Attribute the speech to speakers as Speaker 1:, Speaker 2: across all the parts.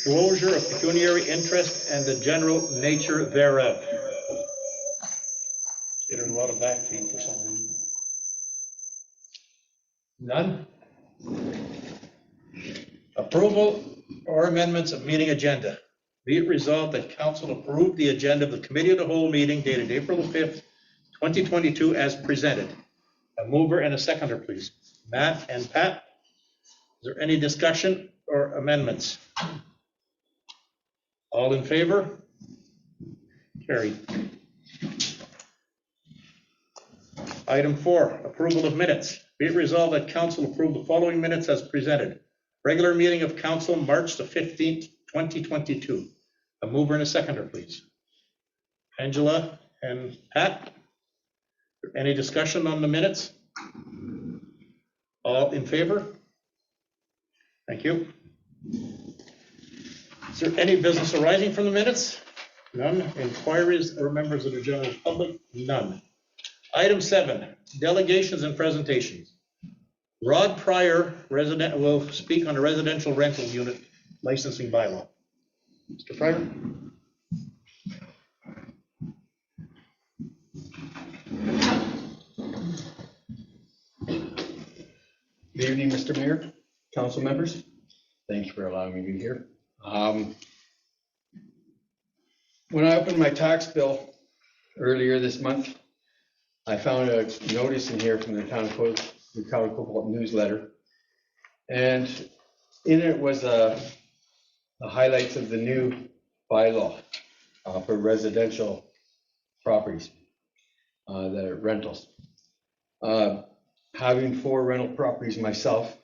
Speaker 1: disclosure of pecuniary interest and the general nature thereof. Getting a lot of back pain for some reason. None? Approval or amendments of meeting agenda. Be it resolved that council approve the agenda of the committee of the whole meeting dated April 5th, 2022 as presented. A mover and a seconder, please. Matt and Pat, is there any discussion or amendments? All in favor? Carried. Item 4, approval of minutes. Be it resolved that council approve the following minutes as presented. Regular meeting of council, March the 15th, 2022. A mover and a seconder, please. Angela and Pat, any discussion on the minutes? All in favor? Thank you. Is there any business arising from the minutes? None. Inquiries or members of the general public? None. Item 7, delegations and presentations. Rod Pryor, resident, will speak on the residential rental unit licensing bylaw. Mr. Pryor.
Speaker 2: Good evening, Mr. Mayor, council members. Thank you for allowing me to be here. When I opened my tax bill earlier this month, I found a notice in here from the town of Cobalt newsletter, and in it was the highlights of the new bylaw for residential properties that are rentals. Having 4 rental properties myself,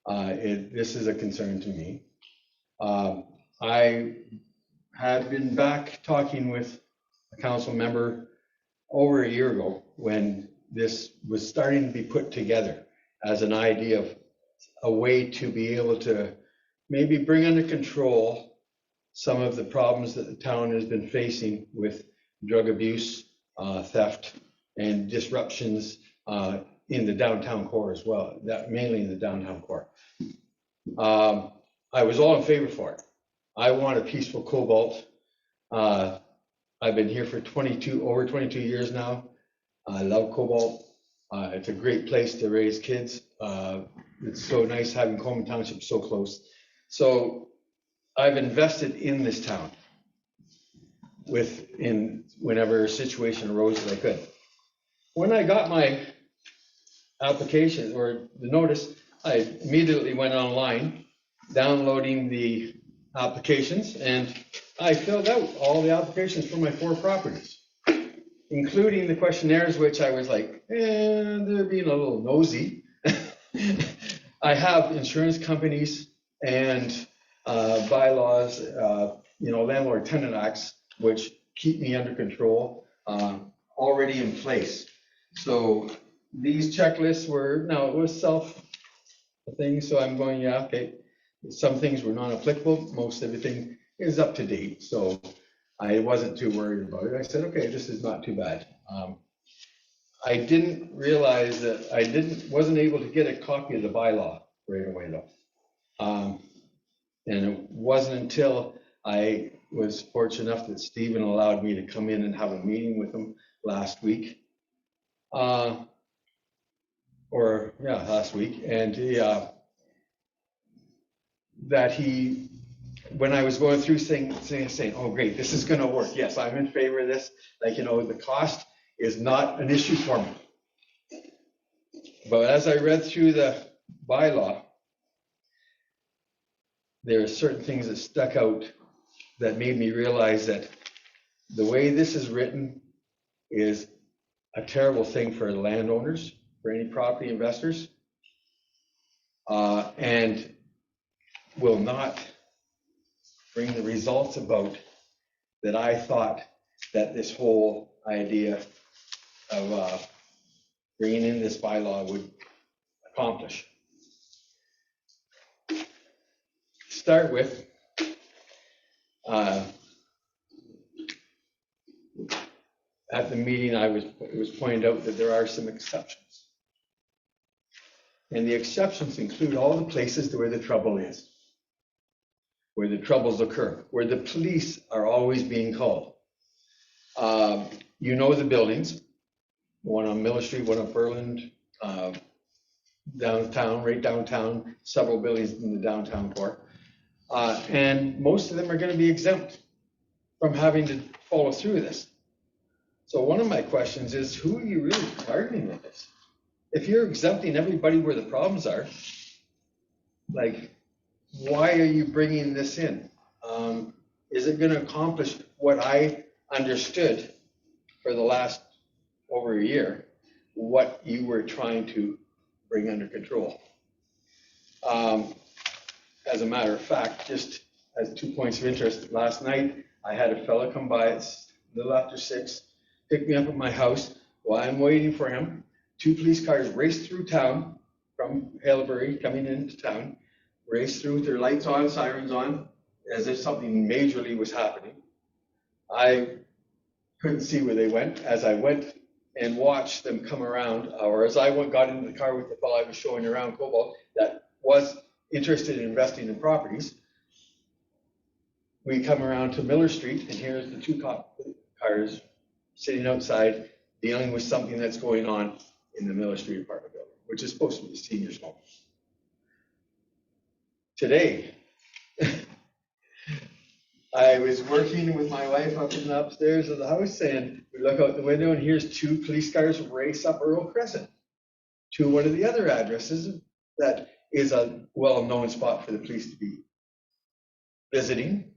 Speaker 2: this is a concern to me. I had been back talking with a council member over a year ago when this was starting to be put together as an idea of a way to be able to maybe bring under control some of the problems that the town has been facing with drug abuse, theft, and disruptions in the downtown core as well, mainly in the downtown core. I was all in favor for it. I want a peaceful Cobalt. I've been here for over 22 years now. I love Cobalt. It's a great place to raise kids. It's so nice having Coleman Township so close. So I've invested in this town whenever a situation arose that I could. When I got my application or the notice, I immediately went online, downloading the applications, and I filled out all the applications for my 4 properties, including the questionnaires, which I was like, they're being a little nosy. I have insurance companies and bylaws, landlord tenant acts, which keep me under control, already in place. So these checklists it was self thing. So I'm going, yeah, okay. Some things were non-applicable. Most everything is up to date. So I wasn't too worried about it. I said, okay, this is not too bad. I didn't realize that wasn't able to get a copy of the bylaw right away though. And it wasn't until I was fortunate enough that Stephen allowed me to come in and have a meeting with him last week. Last week. And when I was going through saying, oh great, this is gonna work. Yes, I'm in favor of this. The cost is not an issue for me. But as I read through the bylaw, there are certain things that stuck out that made me realize that the way this is written is a terrible thing for landowners, for any property investors, and will not bring the results about that I thought that this whole idea of bringing in this bylaw would accomplish. Start with at the meeting, it was pointed out that there are some exceptions. And the exceptions include all the places where the trouble is. where the troubles occur, where the police are always being called. You know the buildings, one on Miller Street, one on Berland, downtown, right downtown, several buildings in the downtown core. And most of them are going to be exempt from having to follow through with this. So one of my questions is, who are you really targeting with this? If you're exempting everybody where the problems are, like, why are you bringing this in? Is it going to accomplish what I understood for the last over a year, what you were trying to bring under control? As a matter of fact, just as 2 points of interest, last night I had a fella come by, it's a little after 6, pick me up at my house. While I'm waiting for him, 2 police cars raced through town from Haileybury coming into town, raced through with their lights on, sirens on, as if something majorly was happening. I couldn't see where they went. As I went and watched them come around, or as I got into the car with the fellow I was showing around Cobalt that was interested in investing in properties, we come around to Miller Street, and here's the 2 cop cars sitting outside dealing with something that's going on in the Miller Street apartment building, which is supposed to be a senior's home. Today, I was working with my wife up in the upstairs of the house, and we look out the window, and here's 2 police cars race up Earl Crescent to one of the other addresses that is a well-known spot for the police to be visiting.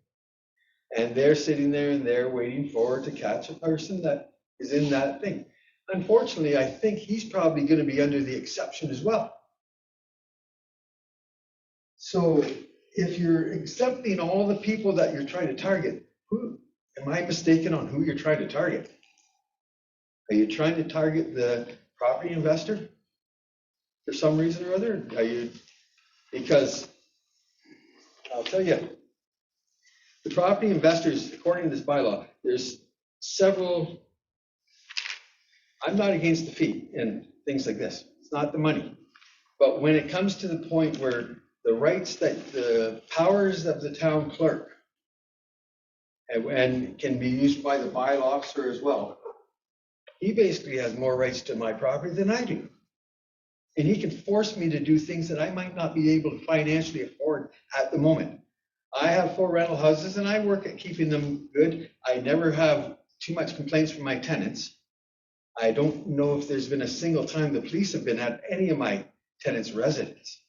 Speaker 2: And they're sitting there and they're waiting to catch a person that is in that thing. Unfortunately, I think he's probably going to be under the exception as well. So if you're exempting all the people that you're trying to target, am I mistaken on who you're trying to target? Are you trying to target the property investor for some reason or other? Because I'll tell you, the property investors, according to this bylaw, there's several. I'm not against the fee and things like this. It's not the money. But when it comes to the point where the rights that the powers of the town clerk and can be used by the bylaw officer as well, he basically has more rights to my property than I do. And he can force me to do things that I might not be able to financially afford at the moment. I have 4 rental houses and I work at keeping them good. I never have too much complaints from my tenants. I don't know if there's been a single time the police have been at any of my tenants' residence,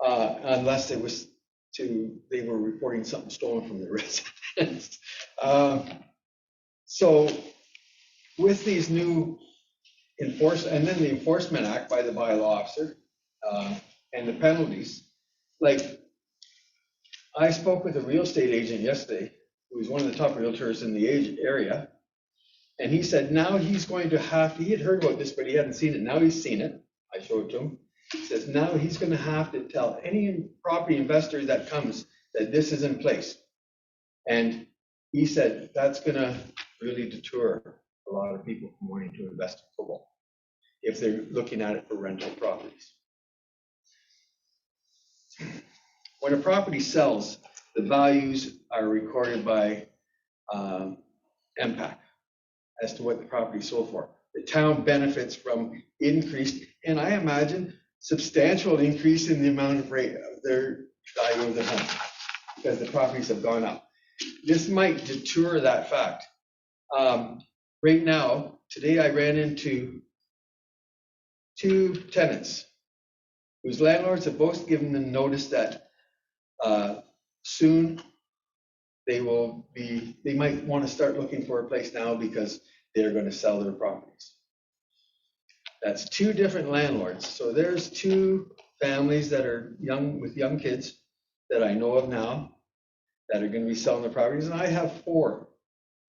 Speaker 2: unless they were reporting something stolen from the residence. So with these new and then the Enforcement Act by the bylaw officer and the penalties, like, I spoke with a real estate agent yesterday, who was one of the top realtors in the area, and he said now he's going to have to, he had heard about this, but he hadn't seen it. Now he's seen it. I showed it to him. He says now he's going to have to tell any property investor that comes that this is in place. And he said that's going to really deter a lot of people from wanting to invest in Cobalt if they're looking at it for rental properties. When a property sells, the values are recorded by MPAC as to what the property sold for. The town benefits from increased, and I imagine substantial increase in the amount of rate of their value of the home because the properties have gone up. This might deter that fact. Right now, today I ran into 2 tenants whose landlords have both given them notice that soon they might want to start looking for a place now because they're going to sell their properties. That's 2 different landlords. So there's 2 families that are with young kids that I know of now that are going to be selling their properties. And I have 4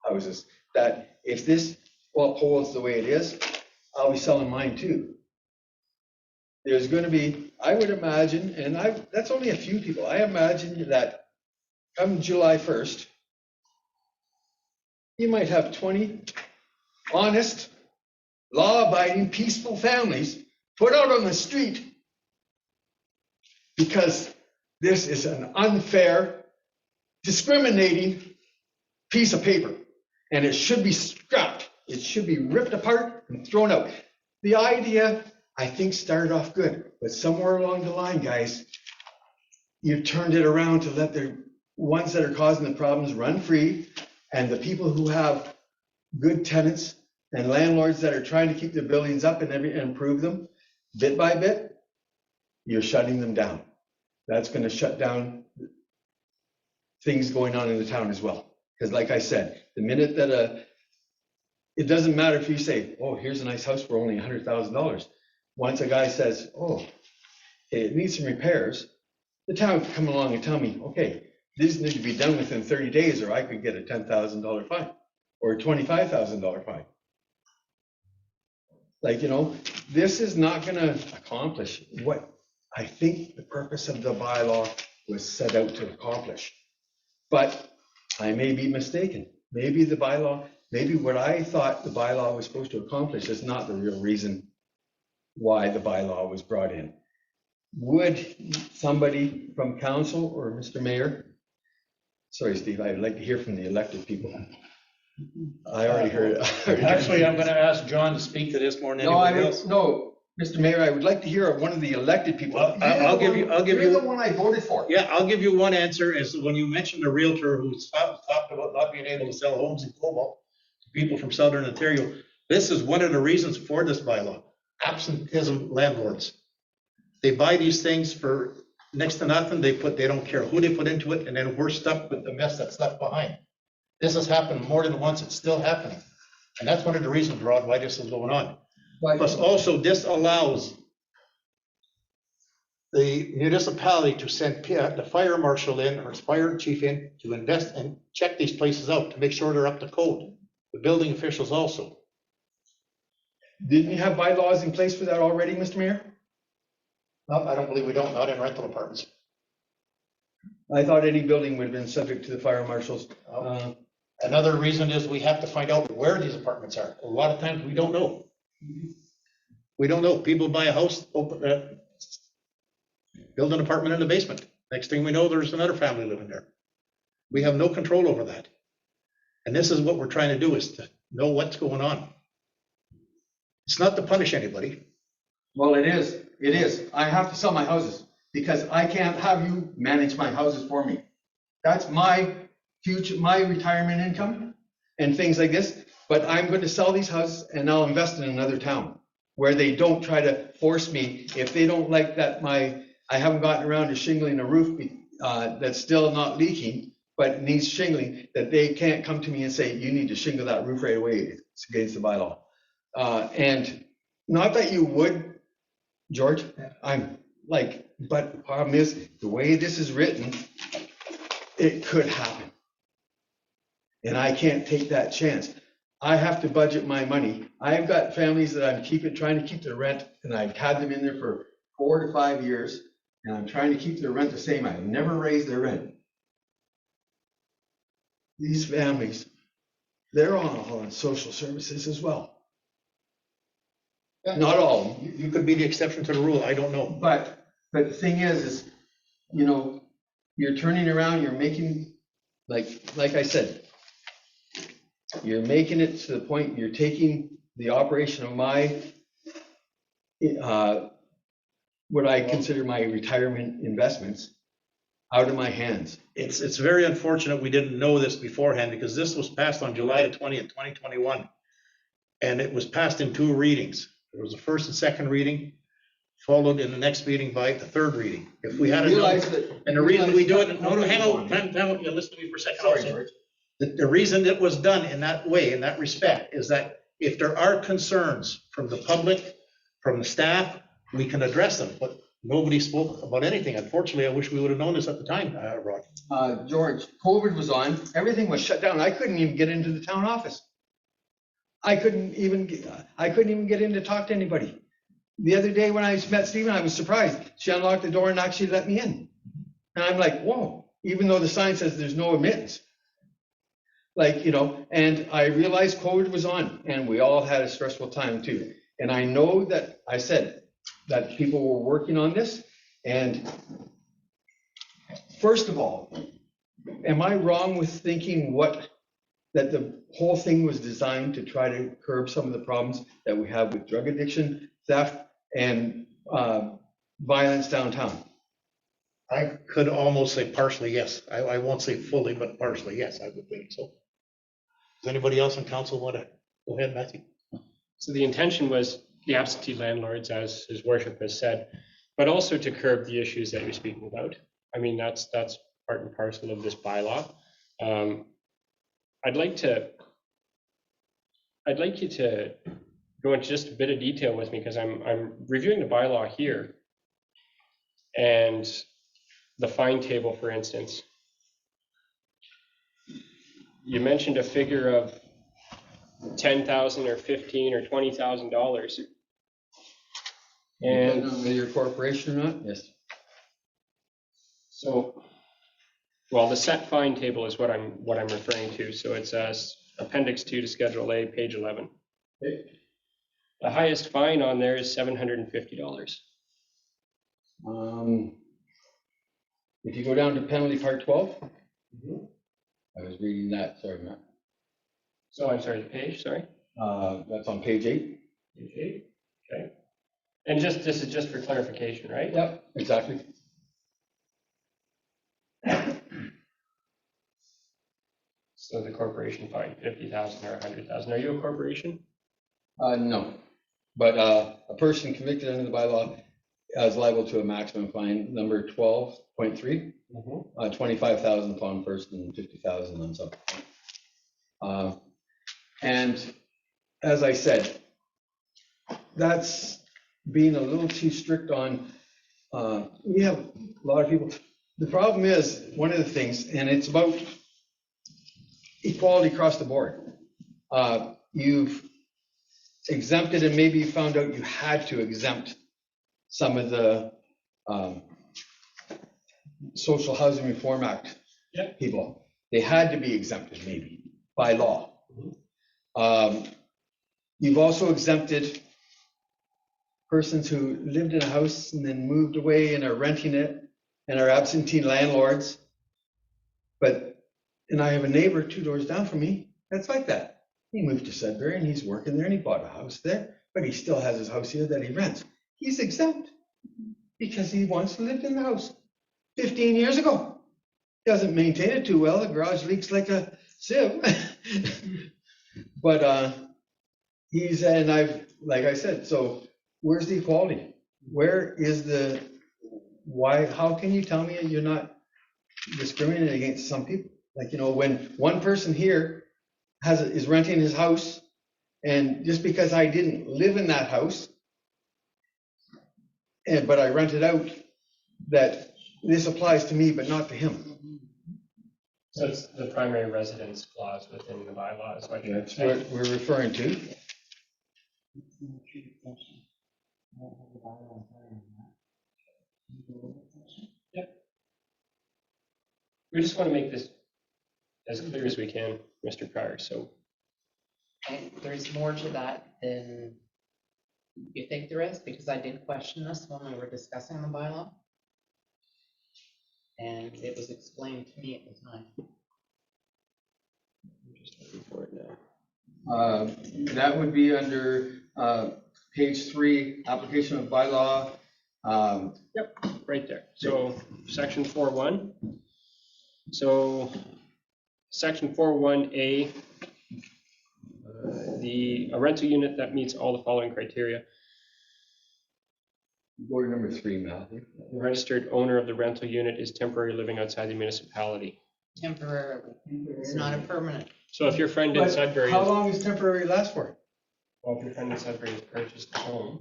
Speaker 2: houses that if this holds the way it is, I'll be selling mine too. There's going to be, I would imagine, and that's only a few people. I imagine that come July 1st, you might have 20 honest, law-abiding, peaceful families put out on the street because This is an unfair, discriminating piece of paper, and it should be scrapped. It should be ripped apart and thrown out. The idea, I think, started off good, but somewhere along the line, guys, you turned it around to let the ones that are causing the problems run free, and the people who have good tenants and landlords that are trying to keep their buildings up and improve them, bit by bit, you're shutting them down. That's going to shut down things going on in the town as well. Because like I said, the minute that it doesn't matter if you say, oh, here's a nice house for only $100,000. Once a guy says, oh, it needs some repairs, the town can come along and tell me, okay, these need to be done within 30 days or I could get a $10,000 fine or a $25,000 fine. Like, you know, this is not going to accomplish what I think the purpose of the bylaw was set out to accomplish. But I may be mistaken. Maybe the bylaw, maybe what I thought the bylaw was supposed to accomplish is not the real reason why the bylaw was brought in. Would somebody from council or Mr. Mayor, sorry, Steve, I'd like to hear from the elected people. I already heard it.
Speaker 1: Actually, I'm going to ask John to speak to this more than anybody else.
Speaker 2: No, Mr. Mayor, I would like to hear one of the elected people.
Speaker 1: Well, I'll give you
Speaker 2: the one I voted for.
Speaker 1: Yeah, I'll give you one answer. Is when you mentioned the realtor who talked about not being able to sell homes in Cobalt to people from Southern Ontario. This is one of the reasons for this bylaw. Absenteeism landlords. They buy these things for next to nothing. They don't care who they put into it, and then we're stuck with the mess that's left behind. This has happened more than once. It's still happening, and that's one of the reasons, Rod, why this is going on. Plus, also, this allows the municipality to send the fire marshal in or fire chief in to invest and check these places out to make sure they're up to code. The building officials also.
Speaker 2: Didn't you have bylaws in place for that already, Mr. Mayor?
Speaker 1: No, I don't believe we don't, not in rental apartments.
Speaker 2: I thought any building would have been subject to the fire marshals.
Speaker 1: Another reason is we have to find out where these apartments are. A lot of times we don't know. We don't know. People buy a house, build an apartment in the basement. Next thing we know, there's another family living there. We have no control over that. And this is what we're trying to do, is to know what's going on. It's not to punish anybody.
Speaker 2: Well, it is. It is. I have to sell my houses because I can't have you manage my houses for me. That's my future, my retirement income and things like this. But I'm going to sell these houses and I'll invest in another town where they don't try to force me. If they don't like that I haven't gotten around to shingling a roof that's still not leaking, but needs shingling, that they can't come to me and say, you need to shingle that roof right away. It's against the bylaw. And not that you would, George, I'm like, but the problem is the way this is written, it could happen. And I can't take that chance. I have to budget my money. I've got families that I'm trying to keep their rent, and I've had them in there for 4 to 5 years, and I'm trying to keep their rent the same. I've never raised their rent. These families, they're all on social services as well. Not all of them.
Speaker 1: You could be the exception to the rule. I don't know.
Speaker 2: But the thing is, you know, you're turning around, you're making, like I said, you're making it to the point you're taking the operation of my, what I consider my retirement investments out of my hands.
Speaker 1: It's very unfortunate we didn't know this beforehand, because this was passed on July 20th, 2021. And it was passed in 2 readings. There was a first and second reading, followed in the next meeting by the 3rd reading. If we had a and the reason we do it, hang on, you listen to me for a second.
Speaker 2: Sorry, George.
Speaker 1: The reason it was done in that way, in that respect, is that if there are concerns from the public, from the staff, we can address them, but nobody spoke about anything. Unfortunately, I wish we would have known this at the time, Rod.
Speaker 2: George, COVID was on, everything was shut down. I couldn't even get into the town office. I couldn't even get in to talk to anybody. The other day when I met Stephen, I was surprised. She unlocked the door and actually let me in. And I'm like, whoa, even though the sign says there's no admittance. Like, you know, and I realized COVID was on, and we all had a stressful time too. And I know that I said that people were working on this, and first of all, am I wrong with thinking that the whole thing was designed to try to curb some of the problems that we have with drug addiction, theft, and violence downtown?
Speaker 1: I could almost say partially, yes. I won't say fully, but partially, yes, I would think so. Does anybody else in council want to go ahead, Matthew?
Speaker 3: So the intention was the absentee landlords, as his worship has said, but also to curb the issues that you're speaking about. I mean, that's part and parcel of this bylaw. I'd like you to go into just a bit of detail with me, because I'm reviewing the bylaw here, and the fine table, for instance. You mentioned a figure of $10,000 or $15,000 or $20,000.
Speaker 2: And whether you're a corporation or not? Yes.
Speaker 3: So, well, the set fine table is what I'm referring to. So it's Appendix 2 to Schedule A, page 11.
Speaker 2: Okay.
Speaker 3: The highest fine on there is $750.
Speaker 2: If you go down to penalty part 12, I was reading that, sorry, Matt.
Speaker 3: So I'm sorry, the page, sorry?
Speaker 2: That's on page 8.
Speaker 3: Page 8, okay. And this is just for clarification, right?
Speaker 2: Yep, exactly.
Speaker 3: So the corporation fine, 50,000 or 100,000. Are you a corporation?
Speaker 2: No, but a person convicted under the bylaw is liable to a maximum fine, number 12.3, 25,000 upon person and 50,000 on subsequent. And as I said, that's being a little too strict on. We have a lot of people. The problem is, one of the things, and it's about equality across the board. You've exempted, and maybe you found out you had to exempt some of the Social Housing Reform Act people. They had to be exempted, maybe, by law. You've also exempted persons who lived in a house and then moved away and are renting it and are absentee landlords. And I have a neighbor 2 doors down from me that's like that. He moved to Sudbury and he's working there and he bought a house there, but he still has his house here that he rents. He's exempt because he once lived in the house 15 years ago. Doesn't maintain it too well. The garage leaks like a sieve. But like I said, so where's the equality? Where is how can you tell me you're not discriminating against some people? Like, when one person here is renting his house, and just because I didn't live in that house, but I rented out, that this applies to me, but not to him.
Speaker 3: So it's the primary residence clause within the bylaw is what you're
Speaker 2: That's what we're referring to.
Speaker 3: Yep. We just want to make this as clear as we can, Mr. Pryor. So
Speaker 4: there's more to that than you think there is, because I did question this when we were discussing the bylaw. And it was explained to me at the time.
Speaker 3: I'm just looking for it now.
Speaker 2: That would be under page 3, application of bylaw.
Speaker 3: Yep, right there. So section 4.1. So section 4.1A, a rental unit that meets all the following criteria.
Speaker 2: Go to number 3, Matthew.
Speaker 3: The registered owner of the rental unit is temporarily living outside the municipality.
Speaker 4: Temporarily. It's not a permanent.
Speaker 3: So if your friend in Sudbury,
Speaker 2: how long does temporary last for?
Speaker 3: well, if your friend in Sudbury has purchased a home,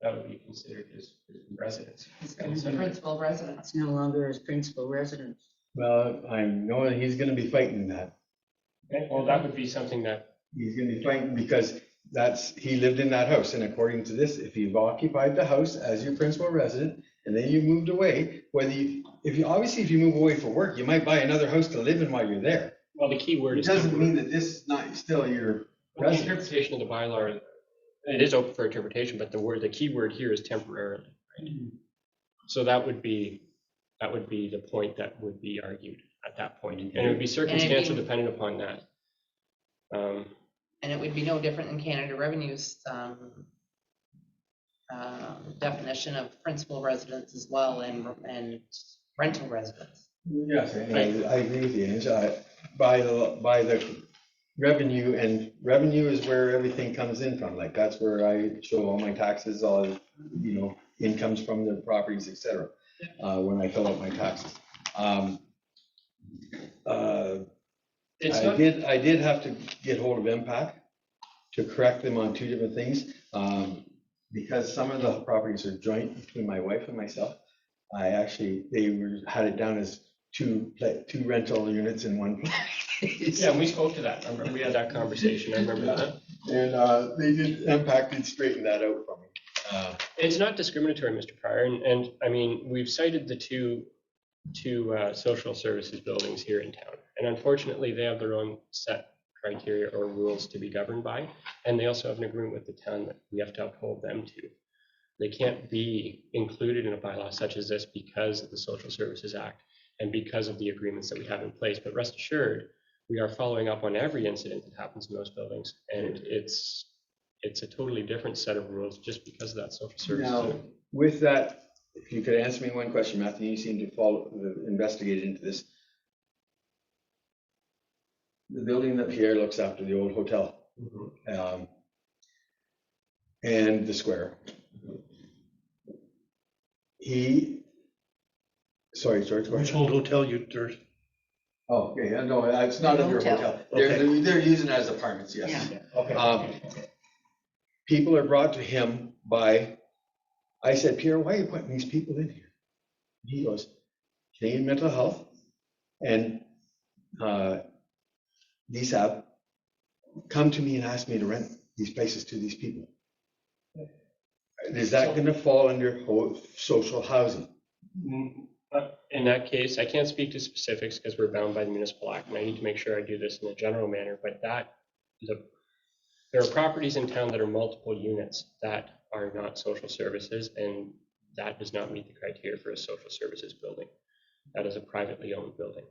Speaker 3: that would be considered his residence.
Speaker 4: It's principal residence.
Speaker 5: It's no longer his principal residence.
Speaker 2: Well, I know that he's going to be fighting that.
Speaker 3: Okay, well, that would be something that
Speaker 2: He's going to be fighting because he lived in that house, and according to this, if you've occupied the house as your principal resident and then you moved away, if you move away for work, you might buy another house to live in while you're there.
Speaker 3: well, the key word
Speaker 2: It
Speaker 3: is
Speaker 2: doesn't mean that this is not still your
Speaker 3: the interpretation of the bylaw. It is open for interpretation, but the key word here is temporarily. Right? So that would be That would be the point that would be argued at that point. And it would be circumstantial dependent upon that.
Speaker 4: And it would be no different than Canada Revenue's definition of principal residence as well, and rental residence.
Speaker 2: Yes, I agree with you, Ange. By the revenue, and revenue is where everything comes in from, like, that's where I show all my taxes, all, you know, incomes from the properties, et cetera, when I fill out my taxes. I did have to get hold of MPAC to correct them on two different things, because some of the properties are joint between my wife and myself. Had it down as two rental units in one place.
Speaker 3: Yeah, we spoke to that. I remember we had that conversation. I remember that.
Speaker 2: And MPAC did straighten that out for me.
Speaker 3: It's not discriminatory, Mr. Pryor, and I mean, we've cited the two social services buildings here in town, and unfortunately, they have their own set criteria or rules to be governed by, and they also have an agreement with the town that we have to uphold them to. They can't be included in a bylaw such as this because of the Social Services Act and because of the agreements that we have in place. But rest assured, we are following up on every incident that happens in those buildings, and it's a totally different set of rules just because of that social services.
Speaker 2: Now, with that, if you could answer me one question, Matthew, you seem to investigate into this. The building that Pierre looks after, the old hotel, and the square. Sorry, George.
Speaker 1: Which old hotel
Speaker 2: Oh, okay, no, it's not under a hotel. They're using it as apartments, yes.
Speaker 5: Yeah.
Speaker 1: Okay.
Speaker 2: People are brought to him by, I said, Pierre, why are you putting these people in here? He goes, Canadian Mental Health, and these have come to me and asked me to rent these places to these people. Is that going to fall under social housing?
Speaker 3: In that case, I can't speak to specifics because we're bound by the municipal act, and I need to make sure I do this in a general manner, but that is there are properties in town that are multiple units that are not social services, and that does not meet the criteria for a social services building. That is a privately owned building.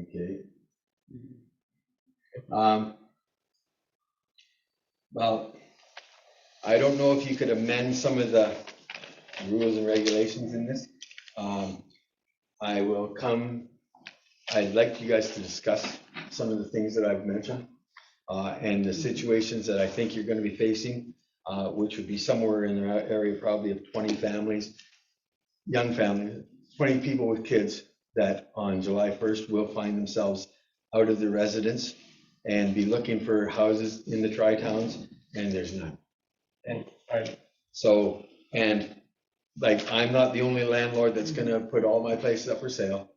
Speaker 2: Okay. Well, I don't know if you could amend some of the rules and regulations in this. I'd like you guys to discuss some of the things that I've mentioned and the situations that I think you're going to be facing, which would be somewhere in the area probably of 20 families, young families, 20 people with kids that on July 1st will find themselves out of their residence and be looking for houses in the tri-towns, and there's none.
Speaker 3: And
Speaker 2: like, I'm not the only landlord that's gonna put all my places up for sale.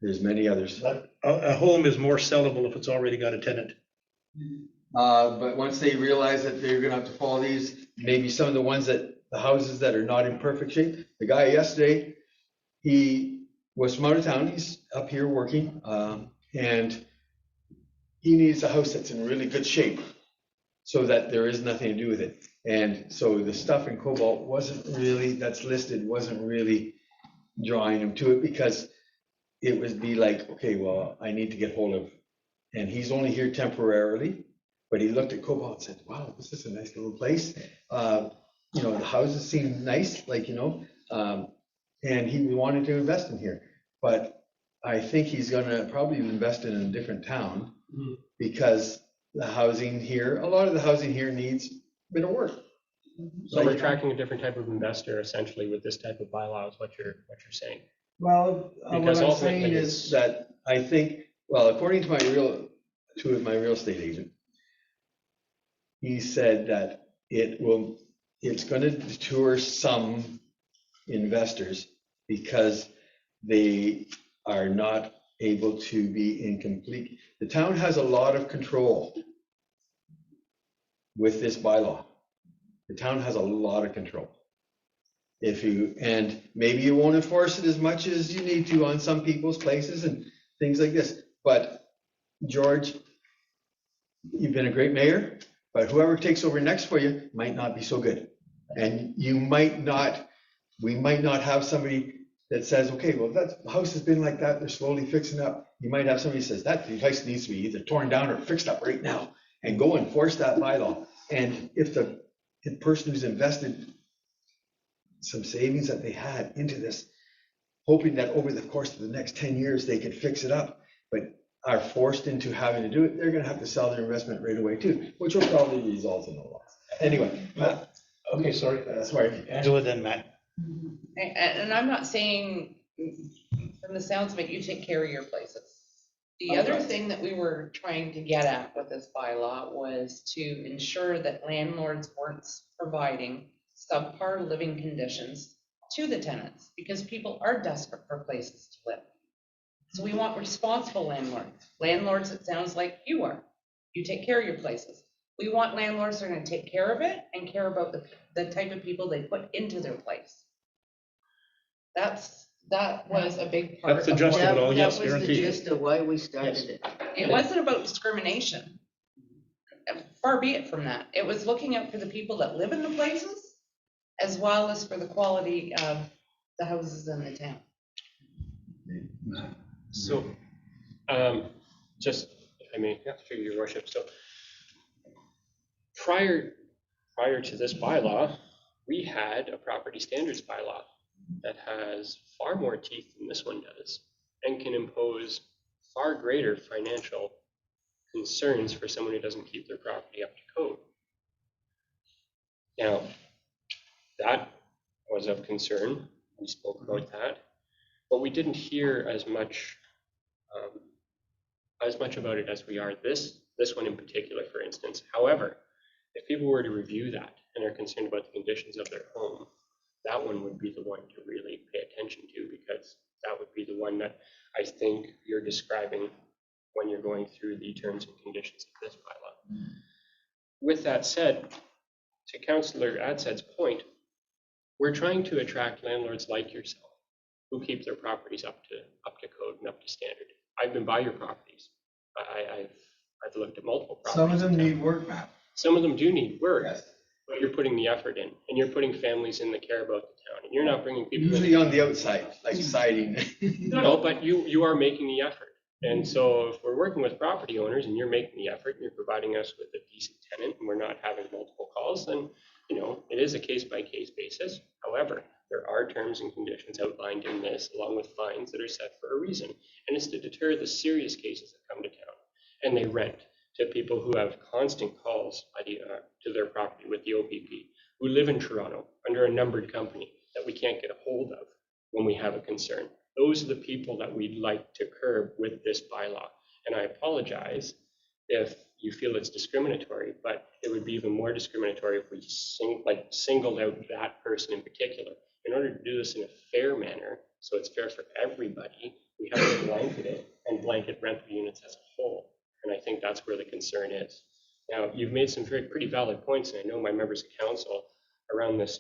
Speaker 2: There's many others.
Speaker 1: A home is more sellable if it's already got a tenant.
Speaker 2: But once they realize that they're gonna have to follow these, maybe some of the houses that are not in perfect shape. The guy yesterday, he was from out of town, he's up here working, and he needs a house that's in really good shape so that there is nothing to do with it. And so the stuff in Cobalt that's listed wasn't really drawing him to it, because it would be like, okay, well, I need to get hold of, and he's only here temporarily, but he looked at Cobalt and said, wow, this is a nice little place. The houses seem nice, and he wanted to invest in here. But I think he's gonna probably invest in a different town, because a lot of the housing here needs a bit of work.
Speaker 3: so we're tracking a different type of investor essentially with this type of bylaw is what you're saying.
Speaker 2: Well, what
Speaker 3: Because
Speaker 2: I'm
Speaker 3: ultimately
Speaker 2: saying is that I think, according to my real estate agent, he said that it's gonna deter some investors because they are not able to be in complete. The town has a lot of control with this bylaw. The town has a lot of control. And maybe you won't enforce it as much as you need to on some people's places and things like this. But George, you've been a great mayor, but whoever takes over next for you might not be so good. And you might not We might not have somebody that says, okay, well, that house has been like that, they're slowly fixing up. You might have somebody who says, that house needs to be either torn down or fixed up right now, and go enforce that bylaw. And if the person who's invested some savings that they had into this, hoping that over the course of the next 10 years, they could fix it up, but are forced into having to do it, they're gonna have to sell their investment right away too, which will probably result in a loss. Anyway,
Speaker 1: Okay, sorry.
Speaker 2: sorry.
Speaker 1: Angela, then Matt.
Speaker 4: And I'm not saying, from the sounds of it, you take care of your places. The other thing that we were trying to get at with this bylaw was to ensure that landlords weren't providing subpar living conditions to the tenants, because people are desperate for places to live. So we want responsible landlords, it sounds like you are. You take care of your places. We want landlords that are gonna take care of it and care about the type of people they put into their place. That was a big part.
Speaker 1: That's
Speaker 4: of
Speaker 1: adjustable.
Speaker 4: what-
Speaker 1: Oh, yes,
Speaker 5: That was the
Speaker 1: guaranteed.
Speaker 5: gist of why we started it.
Speaker 4: It wasn't about discrimination. Far be it from that. It was looking out for the people that live in the places, as well as for the quality of the houses in the town.
Speaker 3: So, just, if I may, through your worship, so prior to this bylaw, we had a property standards bylaw that has far more teeth than this one does, and can impose far greater financial concerns for someone who doesn't keep their property up to code. Now, that was of concern. We spoke about that, but we didn't hear as much about it as we are this one in particular, for instance. However, if people were to review that and are concerned about the conditions of their home, that one would be the one to really pay attention to, because that would be the one that I think you're describing when you're going through the terms and conditions of this bylaw. With that said, to Councillor Adsed's point, we're trying to attract landlords like yourself who keep their properties up to code and up to standard. I've been by your properties. I've looked at multiple properties.
Speaker 2: Some of them need work, Matt.
Speaker 3: Some of them do need work,
Speaker 2: Yes.
Speaker 3: but you're putting the effort in, and you're putting families in that care about the town, and you're not bringing people in.
Speaker 2: Usually on the outside, like siding.
Speaker 3: No, but you are making the effort. And so if we're working with property owners and you're making the effort and you're providing us with a decent tenant and we're not having multiple calls, then, it is a case by case basis. However, there are terms and conditions outlined in this, along with fines that are set for a reason. And it's to deter the serious cases that come to town and they rent to people who have constant calls to their property with the OPP, who live in Toronto under a numbered company that we can't get a hold of when we have a concern. Those are the people that we'd like to curb with this bylaw. And I apologize if you feel it's discriminatory, but it would be even more discriminatory if we singled out that person in particular. In order to do this in a fair manner, so it's fair for everybody, we have to blanket it and blanket rental units as a whole. And I think that's where the concern is. Now, you've made some pretty valid points, and I know my members of council around this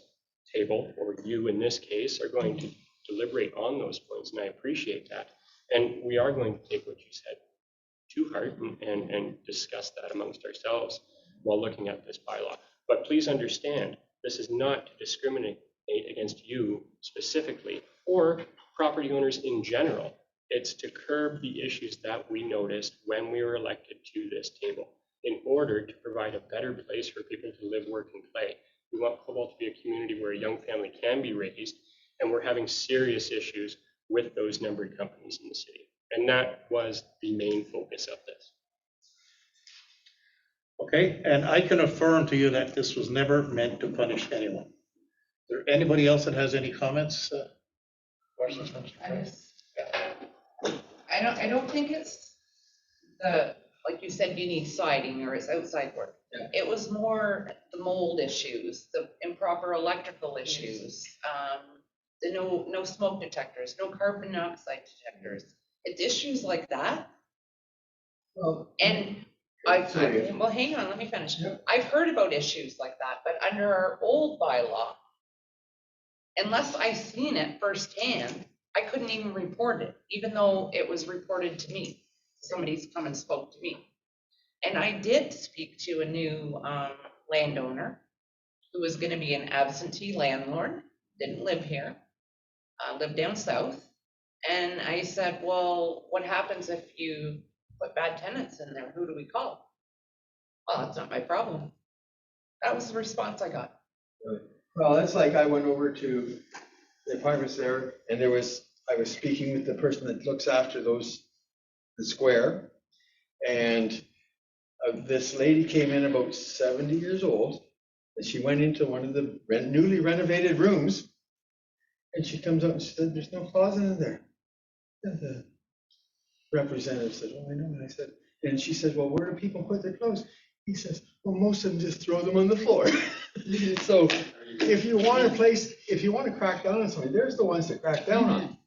Speaker 3: table, or you in this case, are going to deliberate on those points, and I appreciate that. And we are going to take what you said to heart and discuss that amongst ourselves while looking at this bylaw. But please understand, this is not to discriminate against you specifically or property owners in general. It's to curb the issues that we noticed when we were elected to this table in order to provide a better place for people to live, work, and play. We want Cobalt to be a community where a young family can be raised, and we're having serious issues with those numbered companies in the city. And that was the main focus of this.
Speaker 1: Okay, and I can affirm to you that this was never meant to punish anyone. Is there anybody else that has any comments? Questions?
Speaker 4: I don't think it's like you said, you need siding or it's outside work.
Speaker 2: Yeah.
Speaker 4: It was more the mold issues, the improper electrical issues, the no smoke detectors, no carbon monoxide detectors. It's issues like that.
Speaker 2: Well,
Speaker 4: And well, hang on, let me finish.
Speaker 2: Yeah.
Speaker 4: I've heard about issues like that, but under our old bylaw, unless I seen it firsthand, I couldn't even report it, even though it was reported to me. Somebody's come and spoke to me. And I did speak to a new landowner who was going to be an absentee landlord. didn't live here, lived down south. And I said, well, what happens if you put bad tenants in there? Who do we call? Well, that's not my problem. That was the response I got.
Speaker 2: Well, that's like I went over to the apartments there, and I was speaking with the person that looks after the square, and this lady came in about 70 years old, and she went into one of the newly renovated rooms, and she comes up and she said, "There's no closet in there." And the representative said, "Oh, I know." And I said, and she said, "Well, where do people put their clothes?" He says, "Well, most of them just throw them on the floor." So if you want to crack down on something, there's the ones that crack down on.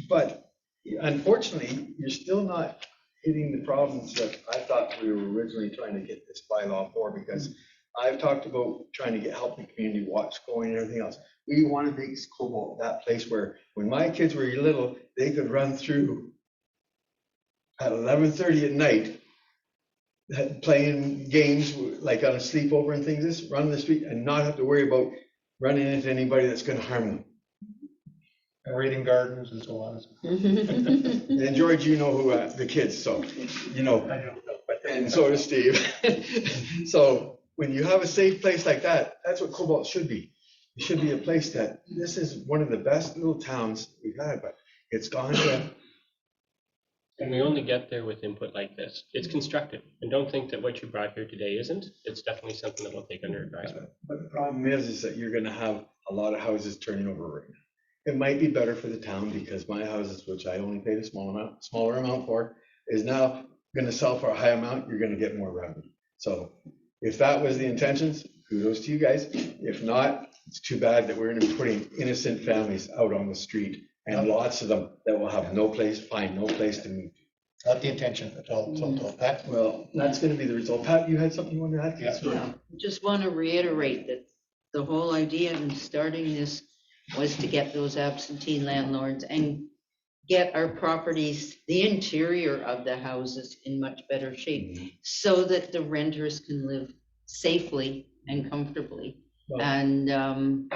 Speaker 2: But unfortunately, you're still not hitting the problems that I thought we were originally trying to get this bylaw for, because I've talked about trying to get help in community watch going and everything else. We want to make Cobalt that place where when my kids were little, they could run through at 11:30 at night, playing games like on a sleepover and things, just run the street and not have to worry about running into anybody that's going to harm them.
Speaker 1: And raiding gardens and so on.
Speaker 2: And George, you know who the kids, so you know,
Speaker 1: I don't know, but
Speaker 2: and so does Steve. So when you have a safe place like that, that's what Cobalt should be. It should be a place that, this is one of the best little towns we've had, but it's gone to.
Speaker 3: And we only get there with input like this. It's constructive. And don't think that what you brought here today isn't. It's definitely something that we'll take under advisement.
Speaker 2: But the problem is that you're gonna have a lot of houses turning over right now. It might be better for the town because my houses, which I only paid a smaller amount for, is now gonna sell for a high amount. You're gonna get more revenue. So if that was the intentions, kudos to you guys. If not, it's too bad that we're gonna be putting innocent families out on the street, and lots of them that will have no place to move.
Speaker 1: not the intention at all. So, Pat?
Speaker 2: Well, that's gonna be the result. Pat, you had something you wanted to add?
Speaker 1: Yeah.
Speaker 5: Yeah, just want to reiterate that the whole idea in starting this was to get those absentee landlords and get our properties, the interior of the houses in much better shape, so that the renters can live safely and comfortably.
Speaker 2: Well-
Speaker 5: And,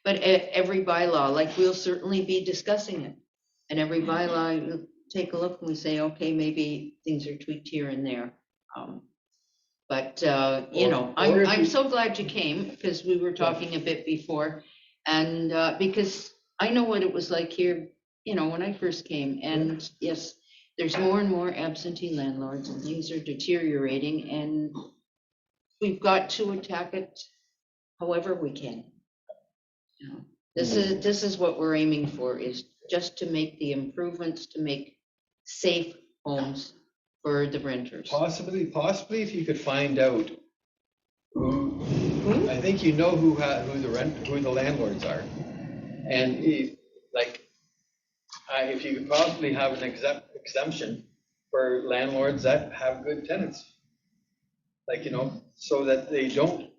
Speaker 5: but every bylaw, like we'll certainly be discussing it. And every bylaw, we'll take a look and we say, okay, maybe things are tweaked here and there. But I'm so glad you came, because we were talking a bit before. And because I know what it was like here, when I first came. And yes, there's more and more absentee landlords and things are deteriorating, and we've got to attack it however we can. This is what we're aiming for, is just to make the improvements to make safe homes for the renters.
Speaker 2: Possibly if you could find out who, I think you know who the landlords are. And if you could probably have an exemption for landlords that have good tenants. So that they don't,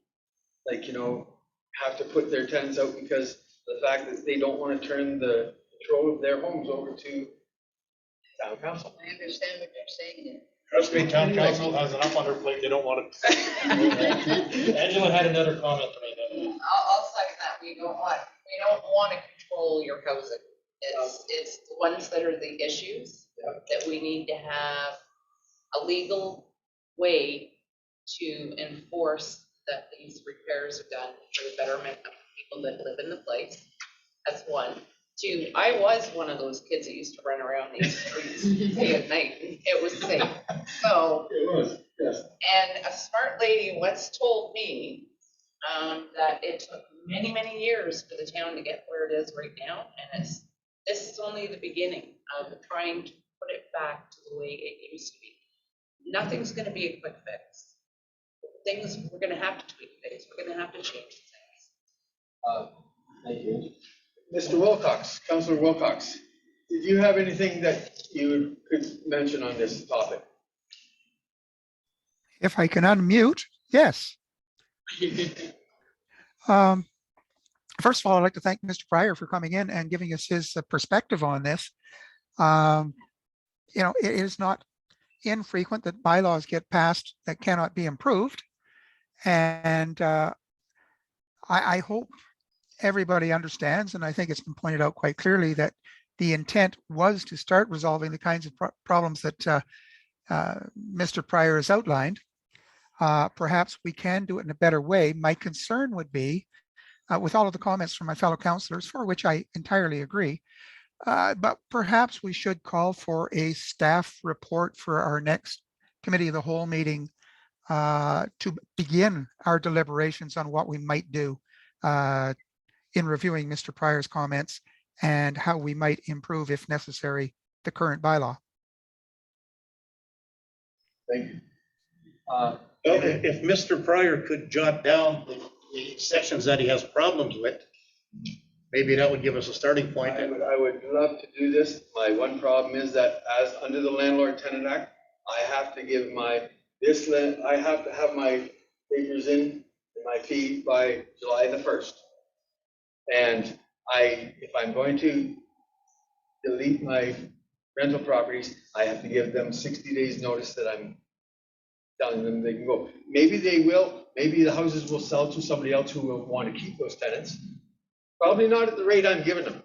Speaker 2: have to put their tenants out because the fact that they don't want to turn the control of their homes over to town council.
Speaker 5: I understand what you're saying.
Speaker 1: Trust me, town council has enough on their plate, they don't want it. Angela had another comment to make.
Speaker 4: I'll second that. We don't want to control your housing. It's the ones that are the issues that we need to have a legal way to enforce that these repairs are done for the betterment of the people that live in the place. That's one. Two, I was one of those kids that used to run around these streets day and night. It was safe. So,
Speaker 2: It was, yes.
Speaker 4: and a smart lady once told me that it took many, many years for the town to get where it is right now. And this is only the beginning of trying to put it back to the way it used to be. Nothing's going to be a quick fix. Things we're going to have to tweak things. We're going to have to change things.
Speaker 2: Thank you. Mr. Wilcox, Councillor Wilcox, did you have anything that you could mention on this topic?
Speaker 6: If I can unmute, yes. First of all, I'd like to thank Mr. Pryor for coming in and giving us his perspective on this. It is not infrequent that bylaws get passed that cannot be improved. And I hope everybody understands, and I think it's been pointed out quite clearly, that the intent was to start resolving the kinds of problems that Mr. Pryor has outlined. Perhaps we can do it in a better way. My concern would be, with all of the comments from my fellow councillors, for which I entirely agree, but perhaps we should call for a staff report for our next committee of the whole meeting to begin our deliberations on what we might do in reviewing Mr. Pryor's comments and how we might improve, if necessary, the current bylaw.
Speaker 2: Thank you.
Speaker 1: Well, if Mr. Pryor could jot down the sections that he has problems with, maybe that would give us a starting point.
Speaker 2: I would love to do this. My one problem is that as under the Landlord Tenant Act, I have to give I have to have my papers in my fee by July the 1st. And if I'm going to delete my rental properties, I have to give them 60 days notice that I'm telling them they can go. Maybe they will, maybe the houses will sell to somebody else who will want to keep those tenants. Probably not at the rate I'm giving them.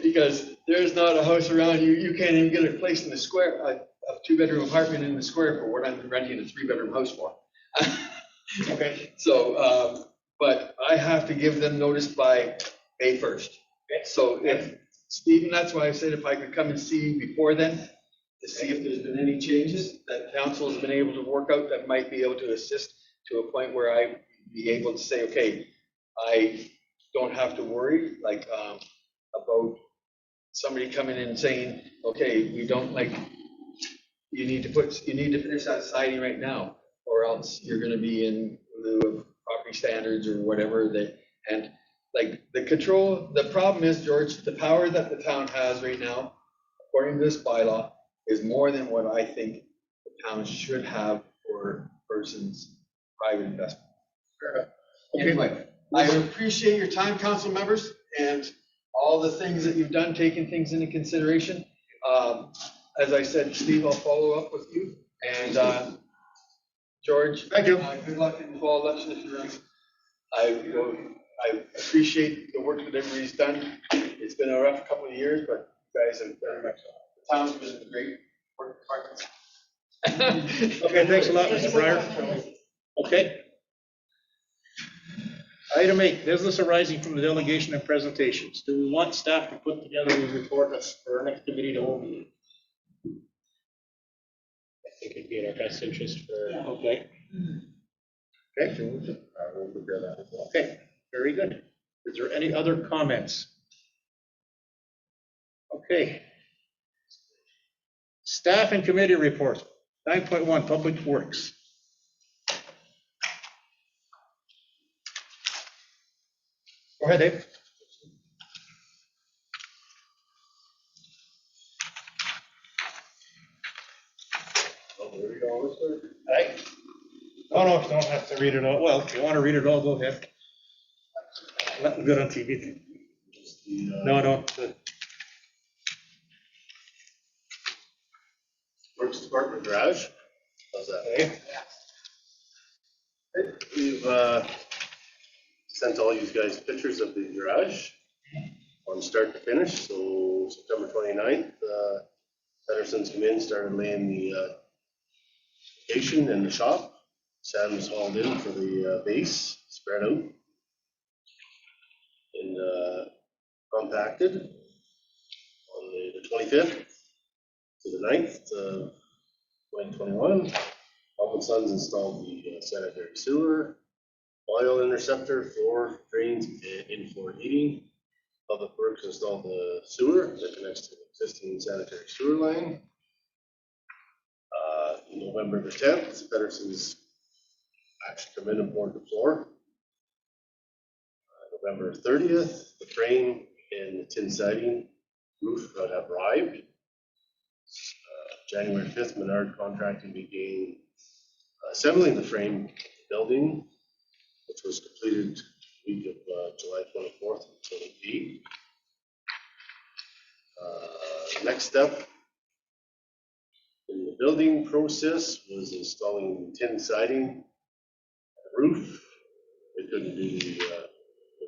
Speaker 2: Because there's not a house around you, you can't even get a place in the square, a 2-bedroom apartment in the square for what I'm renting a 3-bedroom house for.
Speaker 1: Okay.
Speaker 2: So, but I have to give them notice by May 1st.
Speaker 1: Okay.
Speaker 2: So if, Stephen, that's why I said if I could come and see you before then, to see if there's been any changes that council has been able to work out that might be able to assist to a point where I be able to say, okay, I don't have to worry about somebody coming in and saying, okay, we don't you need to finish that siding right now, or else you're going to be in lieu of property standards or whatever and like the problem is, George, the power that the town has right now, according to this bylaw, is more than what I think the town should have for a person's private investment.
Speaker 1: Okay.
Speaker 2: Anyway, I appreciate your time, council members, and all the things that you've done, taking things into consideration. As I said, Steve, I'll follow up with you. And George,
Speaker 1: thank you.
Speaker 2: Good luck in the fall election if you're running. I appreciate the work that everybody's done. It's been a rough couple of years, but you guys have very much. The town's been a great work department.
Speaker 1: Okay, thanks a lot, Mr. Pryor. Okay. Item 8, business arising from the delegation and presentations. Do we want staff to put together a report for our next committee to hold meeting?
Speaker 3: I think it'd be in our best interest for.
Speaker 1: Okay. Okay. I will prepare that as well. Okay, very good. Is there any other comments? Okay. Staff and committee reports. 9.1, Public Works. Go ahead, Dave. Right. Oh, no, you don't have to read it all. Well, if you want to read it all, go ahead. Nothing good on TV. No, no.
Speaker 7: Works Department garage. How's that?
Speaker 1: Okay.
Speaker 7: We've sent all you guys pictures of the garage on start to finish. So September 29th, Pedersen's come in, started laying the foundation in the shop. Sam's hauled in for the base, spread out and compacted on the 25th to the 9th of 2021. Pump & Sons installed the sanitary sewer, oil interceptor, floor drains, and in-floor heating. Public Works installed the sewer that connects to the existing sanitary sewer line. November the 10th, Pedersen's actually come in and poured the floor. November 30th, the frame and the tin siding roof have arrived. January 5th, Menard Contracting began assembling the frame building, which was completed the week of July 24th until 8. Next step in the building process was installing tin siding, roof, which they couldn't do the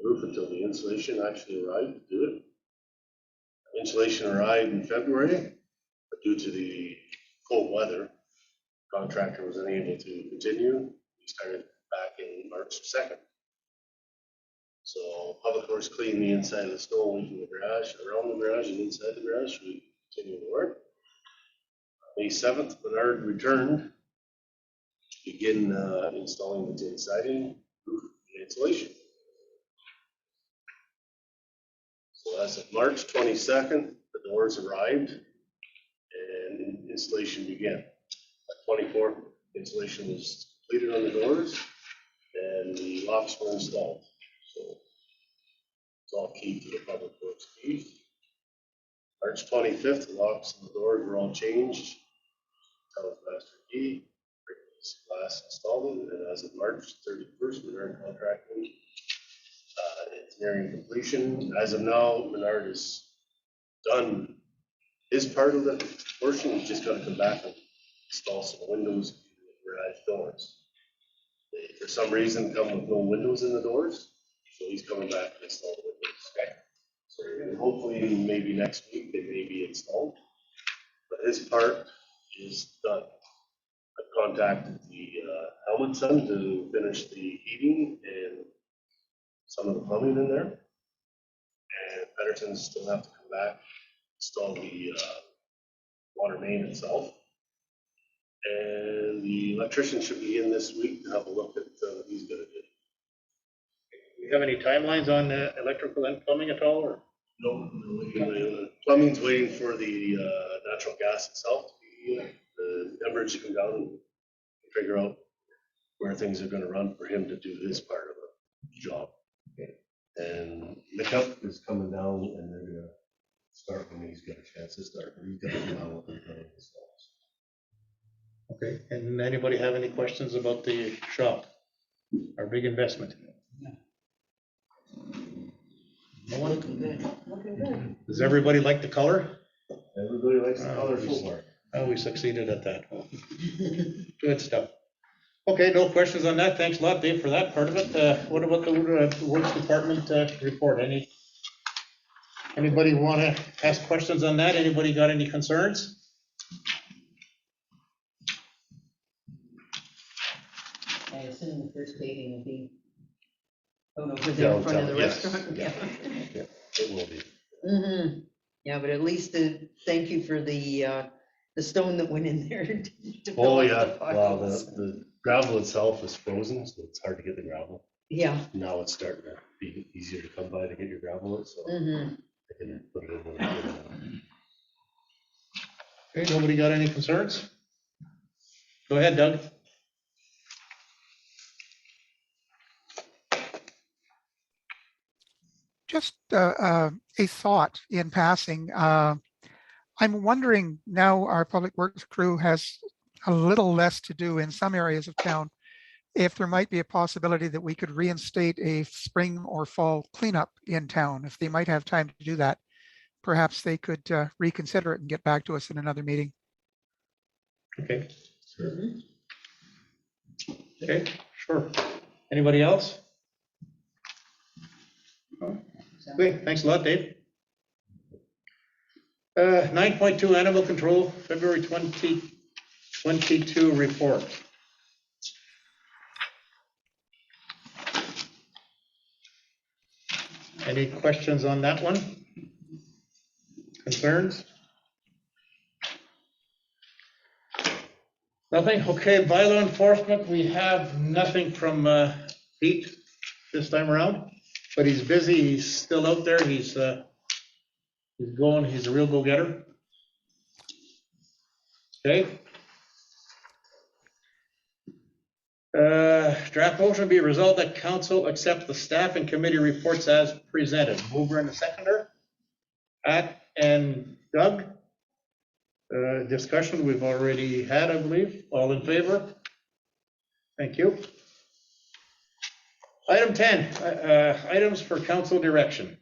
Speaker 7: roof until the insulation actually arrived to do it. Insulation arrived in February, but due to the cold weather, contractor was unable to continue. We started back in March 2nd. So Public Works cleaned the inside of the snow away from the garage, around the garage and inside the garage. We continued to work. May 7th, Bernard returned to begin installing the tin siding, roof, and insulation. So as of March 22nd, the doors arrived and installation began. At 24th, installation was completed on the doors and the locks were installed. So it's all key to the Public Works key. March 25th, the locks and the doors were all changed. Master key, glass installed, and as of March 31st, Menard contracting. It's nearing completion. As of now, Menard is done his part of the portion. He's just got to come back and install some windows in the garage doors. They, for some reason, come with no windows in the doors, so he's coming back to install the windows. Okay. So hopefully, maybe next week they may be installed. But his part is done. I contacted the Helmet Son to finish the heating and some of the plumbing in there. And Pedersen's still have to come back, install the water main itself. And the electrician should be in this week to have a look at what he's gonna do.
Speaker 1: Do you have any timelines on electrical and plumbing at all, or?
Speaker 7: No, plumbing's waiting for the natural gas itself to be, the numbers to come down and figure out where things are gonna run for him to do his part of the job. And McCup is coming down and they're gonna start when he's got a chance to start. He's got to know what they're doing themselves.
Speaker 1: Okay, and anybody have any questions about the shop, our big investment? No one?
Speaker 5: Looking good.
Speaker 1: Does everybody like the color?
Speaker 7: Everybody likes the color so far.
Speaker 1: Oh, we succeeded at that. Good stuff. Okay, no questions on that. Thanks a lot, Dave, for that part of it. What about the Works Department report? Anybody want to ask questions on that? Anybody got any concerns?
Speaker 5: I assume the first paving will be out over there in front of the
Speaker 7: Yes.
Speaker 5: restaurant.
Speaker 7: Yeah, it will be.
Speaker 5: Mhm. Yeah, but at least thank you for the stone that went in there. to fill
Speaker 7: Oh,
Speaker 5: up
Speaker 7: yeah,
Speaker 5: the
Speaker 7: well,
Speaker 5: piles.
Speaker 7: the gravel itself is frozen, so it's hard to get the gravel.
Speaker 5: Yeah.
Speaker 7: Now it's starting to be easier to come by to get your gravel, so
Speaker 5: Mhm.
Speaker 7: I can put it in there.
Speaker 1: Okay, nobody got any concerns? Go ahead, Doug.
Speaker 6: Just a thought in passing. I'm wondering now our public works crew has a little less to do in some areas of town, if there might be a possibility that we could reinstate a spring or fall cleanup in town. If they might have time to do that, perhaps they could reconsider it and get back to us in another meeting.
Speaker 1: Okay,
Speaker 5: Mhm.
Speaker 1: okay, sure. Anybody else? Okay, thanks a lot, Dave. 9.2 Animal Control, February 2022 report. Any questions on that one? Concerns? Nothing? Okay, bylaw enforcement, we have nothing from Pete this time around, but he's busy, he's still out there, he's going, he's a real go-getter. Okay. Draft motion be resolved that council accept the staff and committee reports as presented. Mover and a seconder. Pat and Doug. Discussion we've already had, I believe. All in favor? Thank you. Item 10, items for council direction.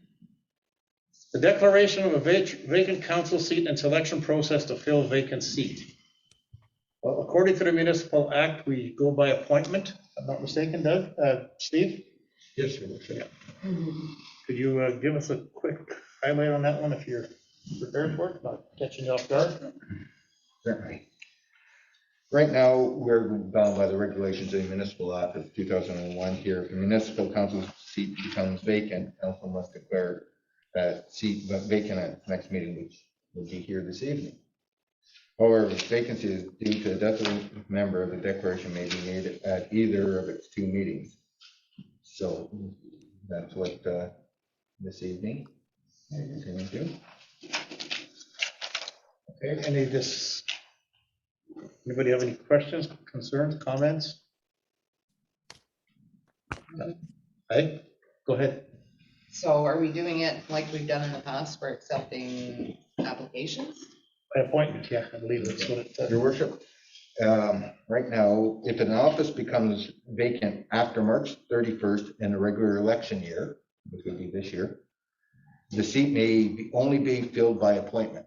Speaker 1: The declaration of a vacant council seat and selection process to fill vacant seat. Well, according to the Municipal Act, we go by appointment, if I'm not mistaken, Doug, Steve?
Speaker 2: Yes, sir.
Speaker 1: Could you give us a quick highlight on that one if you're prepared for it, not catching you off guard?
Speaker 8: Certainly. Right now, we're bound by the regulations of the municipal act of 2001 here. If the municipal council seat becomes vacant, council must declare that seat vacant at the next meeting, which will be here this evening. However, if vacancy is due to a death of a member, the declaration may be made at either of its two meetings. So that's what this evening is going to do.
Speaker 1: Okay, anybody have any questions, concerns, comments? Hey, go ahead.
Speaker 4: So are we doing it like we've done in the past for accepting applications?
Speaker 1: By appointment, yeah, I believe that's what it said.
Speaker 8: Your worship, right now, if an office becomes vacant after March 31st in a regular election year, which would be this year, the seat may only be filled by appointment.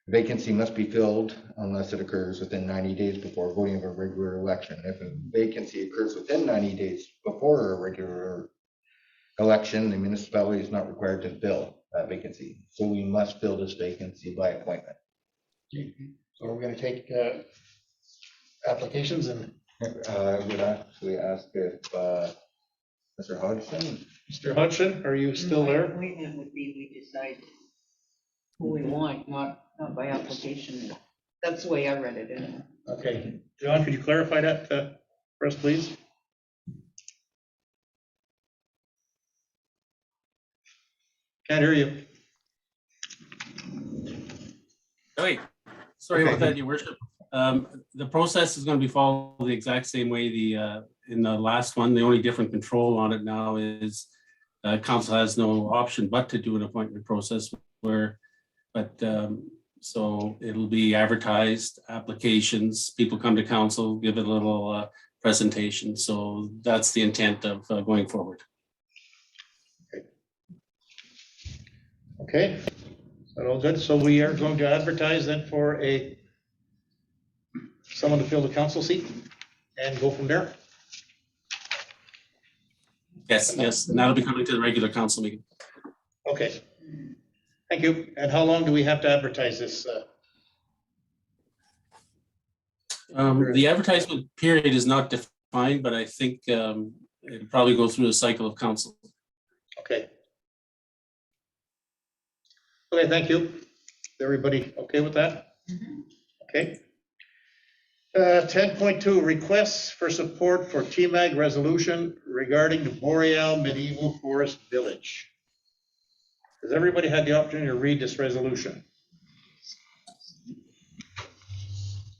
Speaker 8: Vacancy must be filled unless it occurs within 90 days before voting of a regular election. If a vacancy occurs within 90 days before a regular election, the municipality is not required to fill that vacancy. So we must fill this vacancy by appointment.
Speaker 1: So we're gonna take applications and
Speaker 8: I would actually ask if Mr. Hodgson.
Speaker 1: Mr. Hudson, are you still there?
Speaker 5: Appointment would be we decide who we want, not by application. That's the way I read it anyway.
Speaker 1: Okay, John, could you clarify that for us, please? Can't hear you.
Speaker 9: Wait, sorry about
Speaker 1: Okay.
Speaker 9: that, your worship. The process is going to be followed the exact same way in the last one. The only different control on it now is council has no option but to do an appointment process so it'll be advertised, applications, people come to council, give it a little presentation. So that's the intent of going forward.
Speaker 1: Okay, is that all good? So we are going to advertise then for someone to fill the council seat and go from there?
Speaker 9: Yes, and that'll be coming to the regular council meeting.
Speaker 1: Okay. Thank you. And how long do we have to advertise this?
Speaker 9: The advertisement period is not defined, but I think it'll probably go through a cycle of council.
Speaker 1: Okay. Okay, thank you. Everybody okay with that? Okay. 10.2, requests for support for TMAG resolution regarding the Boreal Medieval Forest Village. Has everybody had the opportunity to read this resolution?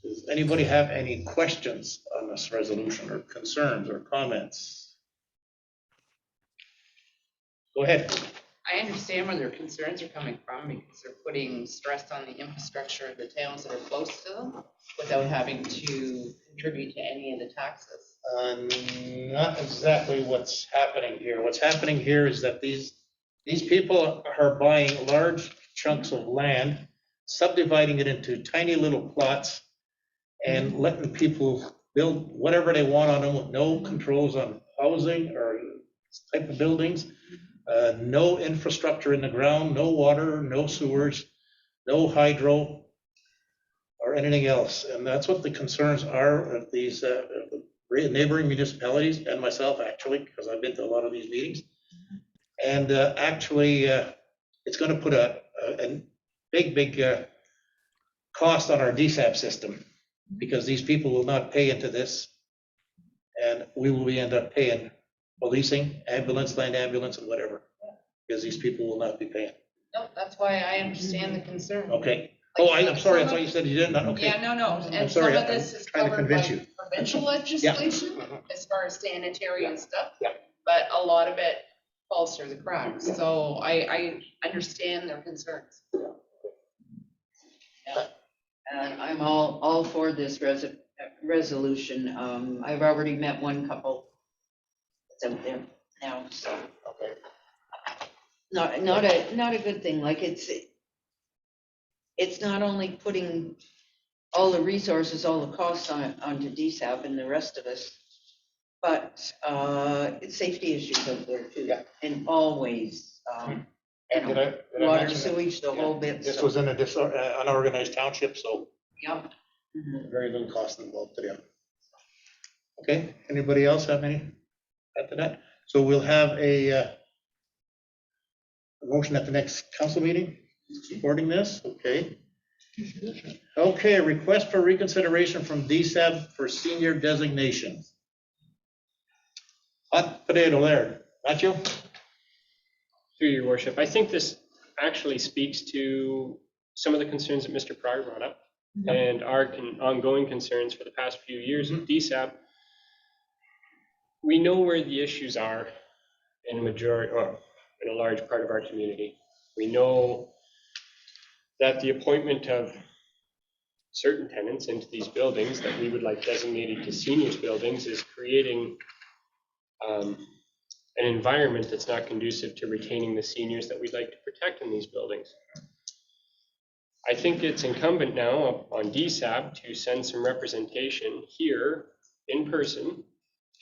Speaker 1: Does anybody have any questions on this resolution or concerns or comments? Go ahead.
Speaker 4: I understand where their concerns are coming from because they're putting stress on the infrastructure of the towns that are close to them without having to contribute to any of the taxes.
Speaker 1: Not exactly what's happening here. What's happening here is that these people are buying large chunks of land, subdividing it into tiny little plots, and letting people build whatever they want on them with no controls on housing or type of buildings, no infrastructure in the ground, no water, no sewers, no hydro, or anything else. And that's what the concerns are of these neighboring municipalities and myself, actually, because I've been to a lot of these meetings. And actually, it's going to put a big cost on our DSAP system because these people will not pay into this, and we will end up paying policing, ambulance, land ambulance, and whatever, because these people will not be paying.
Speaker 4: No, that's why I understand the concern.
Speaker 1: Okay. Oh, I'm sorry. I thought you said you didn't. Okay.
Speaker 4: Yeah, no.
Speaker 1: I'm
Speaker 4: And some
Speaker 1: sorry.
Speaker 4: of this
Speaker 1: I'm
Speaker 4: is
Speaker 1: trying to
Speaker 4: covered by
Speaker 1: convince you.
Speaker 4: provincial legislation
Speaker 1: Mhm.
Speaker 4: as far as sanitary and stuff.
Speaker 1: Yeah.
Speaker 4: But a lot of it falls through the cracks. So I understand their concerns.
Speaker 5: And I'm all for this resolution. I've already met one couple that's out there now, so.
Speaker 1: Okay.
Speaker 5: Not a good thing, like it's not only putting all the resources, all the costs onto DSAP and the rest of us. But it's safety issues out there too.
Speaker 1: Yeah.
Speaker 5: And always, you
Speaker 1: Did I-
Speaker 5: know,
Speaker 1: did I
Speaker 5: water,
Speaker 1: mention that?
Speaker 5: sewage, the whole bit.
Speaker 1: This
Speaker 5: so-
Speaker 1: was in a unorganized township, so
Speaker 5: Yep. Mhm.
Speaker 1: very little cost involved to them. Okay, anybody else have any after that? So we'll have a motion at the next council meeting supporting this, okay? Okay, request for reconsideration from DSAB for senior designation. Hot potato there, Matthew?
Speaker 3: Through your worship, I think this actually speaks to some of the concerns that Mr. Pryor brought up and our ongoing concerns for the past few years with DSAB. We know where the issues are in a majority, or in a large part of our community. We know that the appointment of certain tenants into these buildings that we would like designated to seniors buildings is creating an environment that's not conducive to retaining the seniors that we'd like to protect in these buildings. I think it's incumbent now on DSAB to send some representation here in person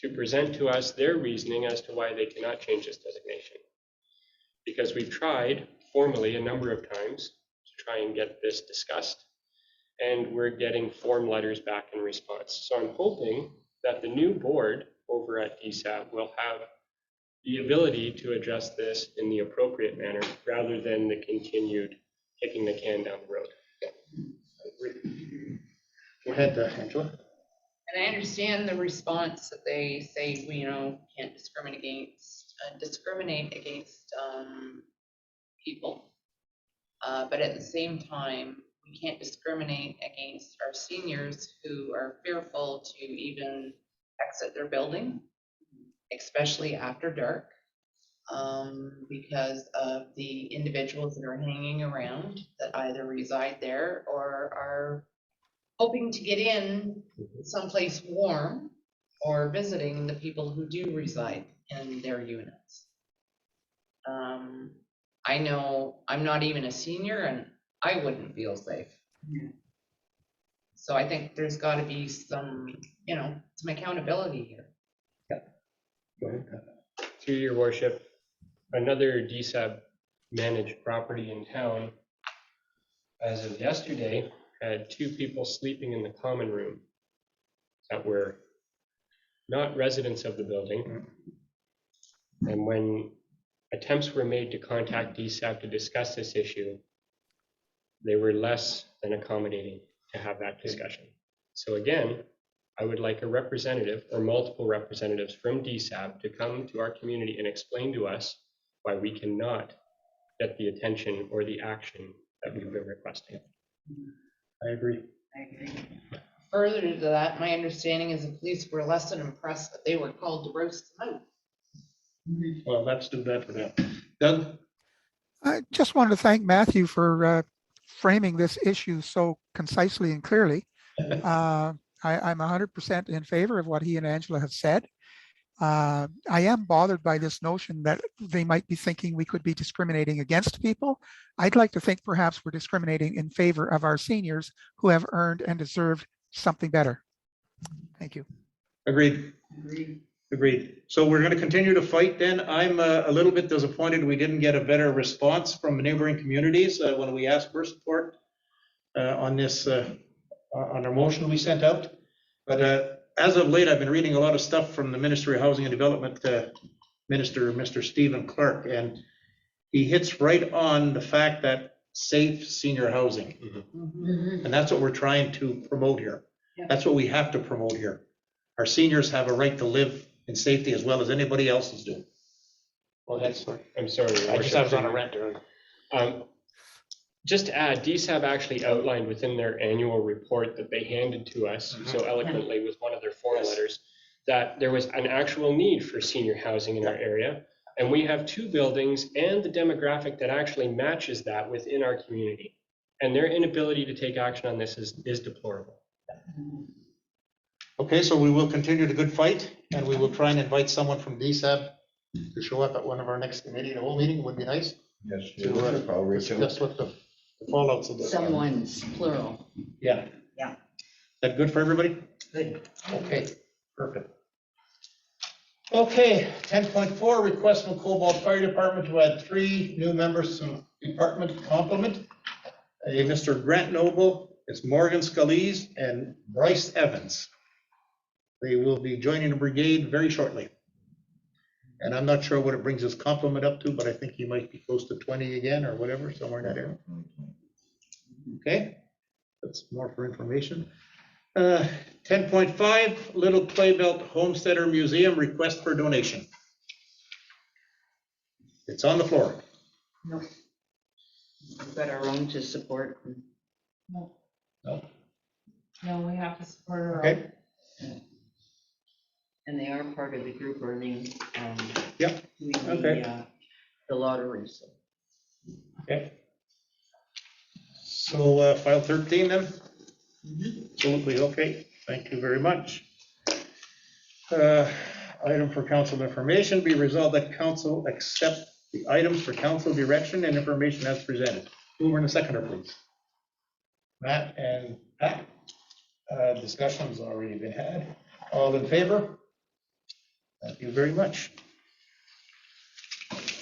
Speaker 3: to present to us their reasoning as to why they cannot change this designation. Because we've tried formally a number of times to try and get this discussed, and we're getting form letters back in response. So I'm hoping that the new board over at DSAB will have the ability to address this in the appropriate manner rather than the continued kicking the can down the road.
Speaker 1: Go ahead, Angela.
Speaker 4: And I understand the response that they say, we, can't discriminate against people. But at the same time, we can't discriminate against our seniors who are fearful to even exit their building, especially after dark, because of the individuals that are hanging around that either reside there or are hoping to get in someplace warm or visiting the people who do reside in their units. I know I'm not even a senior and I wouldn't feel safe. So I think there's got to be some accountability here.
Speaker 1: Go ahead.
Speaker 3: Through your worship, another DSAB managed property in town, as of yesterday, had 2 people sleeping in the common room that were not residents of the building. And when attempts were made to contact DSAB to discuss this issue, they were less than accommodating to have that discussion. So again, I would like a representative or multiple representatives from DSAB to come to our community and explain to us why we cannot get the attention or the action that we've been requesting.
Speaker 1: I agree.
Speaker 4: Further to that, my understanding is the police were less than impressed that they were called to roast them out.
Speaker 1: Well, let's do that for them. Doug?
Speaker 6: I just wanted to thank Matthew for framing this issue so concisely and clearly. I'm 100% in favor of what he and Angela have said. I am bothered by this notion that they might be thinking we could be discriminating against people. I'd like to think perhaps we're discriminating in favor of our seniors who have earned and deserved something better. Thank you.
Speaker 1: Agreed. So we're going to continue to fight then. I'm a little bit disappointed we didn't get a better response from neighboring communities when we asked for support on this, on our motion we sent out. But as of late, I've been reading a lot of stuff from the Ministry of Housing and Development Minister, Mr. Stephen Clark, and he hits right on the fact that safe senior housing. And that's what we're trying to promote here. That's what we have to promote here. Our seniors have a right to live in safety as well as anybody else's do.
Speaker 3: Well, I'm sorry.
Speaker 1: I was on a rant there.
Speaker 3: Just to add, DSAB actually outlined within their annual report that they handed to us so eloquently with one of their form letters that there was an actual need for senior housing in our area. And we have 2 buildings and the demographic that actually matches that within our community. And their inability to take action on this is deplorable.
Speaker 1: Okay, so we will continue the good fight, and we will try and invite someone from DSAB to show up at one of our next committee. The whole meeting would be nice.
Speaker 8: Yes,
Speaker 1: To discuss what the fallouts of this.
Speaker 5: Someone's plural.
Speaker 1: Yeah.
Speaker 5: Yeah.
Speaker 1: Is that good for everybody?
Speaker 5: Good.
Speaker 1: Okay, perfect. Okay, 10.4, request from Cobalt Fire Department to add 3 new members to department complement. Mr. Grant Noble, it's Morgan Scalise, and Bryce Evans. They will be joining the brigade very shortly. And I'm not sure what it brings his complement up to, but I think he might be close to 20 again or whatever, somewhere in that area. Okay, that's more for information. 10.5, Little Claybelt Homesteader Museum request for donation. It's on the floor.
Speaker 5: No. We've got our own to support.
Speaker 4: No.
Speaker 1: No?
Speaker 4: No, we have to support our own.
Speaker 1: Okay,
Speaker 5: And they are part of the group earning,
Speaker 1: Yep,
Speaker 5: doing
Speaker 1: okay.
Speaker 5: the lottery, so.
Speaker 1: okay. So file 13 then? Absolutely, okay, thank you very much. Item for council information, be resolved that council accept the items for council direction and information as presented. Mover and a seconder, please. Matt and Pat. Discussion's already been had. All in favor? Thank you very much.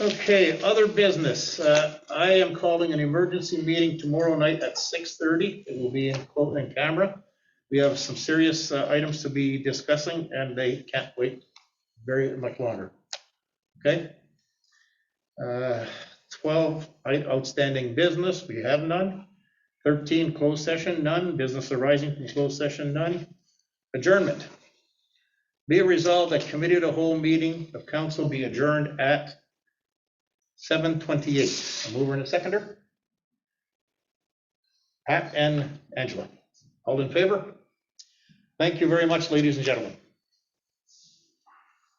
Speaker 1: Okay, other business. I am calling an emergency meeting tomorrow night at 6:30. It will be in camera. We have some serious items to be discussing, and they can't wait very much longer. Okay? 12 outstanding business, we have none. 13 closed session, none. Business arising from closed session, none. Adjournment. Be it resolved that committee of the whole meeting of council be adjourned at 7:28. A mover and a seconder. Pat and Angela. All in favor? Thank you very much, ladies and gentlemen.